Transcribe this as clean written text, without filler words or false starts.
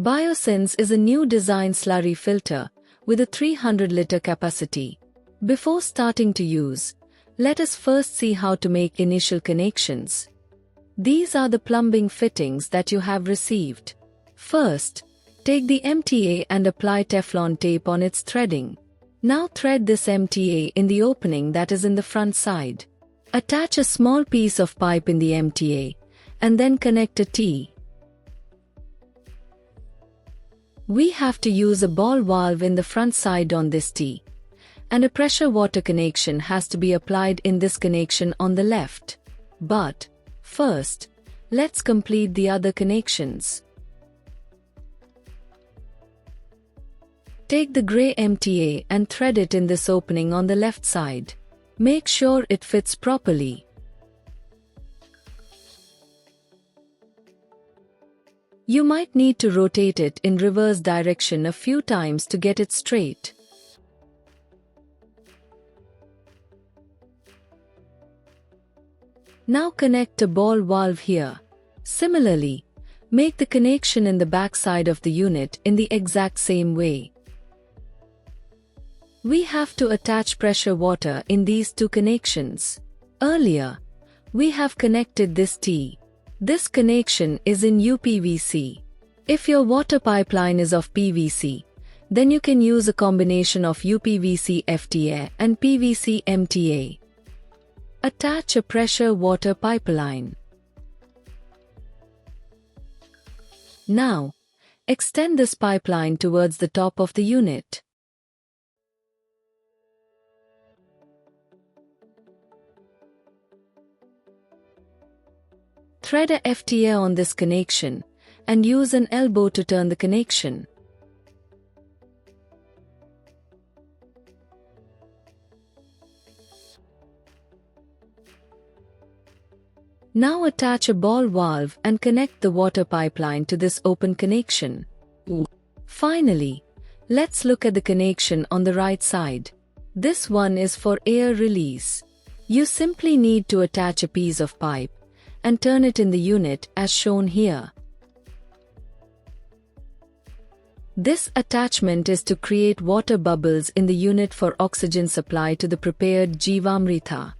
Biosense is a new design slurry filter with a 300-liter capacity. Before starting to use, let us first see how to make initial connections. These are the plumbing fittings that you have received. First, take the MTA and apply Teflon tape on its threading. Now thread this MTA in the opening that is in the front side. Attach a small piece of pipe in the MTA, and then connect a T. We have to use a ball valve in the front side on this T, and a pressure water connection has to be applied in this connection on the left. But, first, let's complete the other connections. Take the grey MTA and thread it in this opening on the left side. Make sure it fits properly. You might need to rotate it in reverse direction a few times to get it straight. Now connect a ball valve here. Similarly, make the connection in the back side of the unit in the exact same way. We have to attach pressure water in these two connections. Earlier, we have connected this T. This connection is in UPVC. If your water pipeline is of PVC, then you can use a combination of UPVC FTA and PVC MTA. Attach a pressure water pipeline. Now, extend this pipeline towards the top of the unit. Thread a FTA on this connection, and use an elbow to turn the connection. Now attach a ball valve and connect the water pipeline to this open connection. Finally, let's look at the connection on the right side. This one is for air release. You simply need to attach a piece of pipe and turn it in the unit as shown here. This attachment is to create water bubbles in the unit for oxygen supply to the prepared Jeevamrita.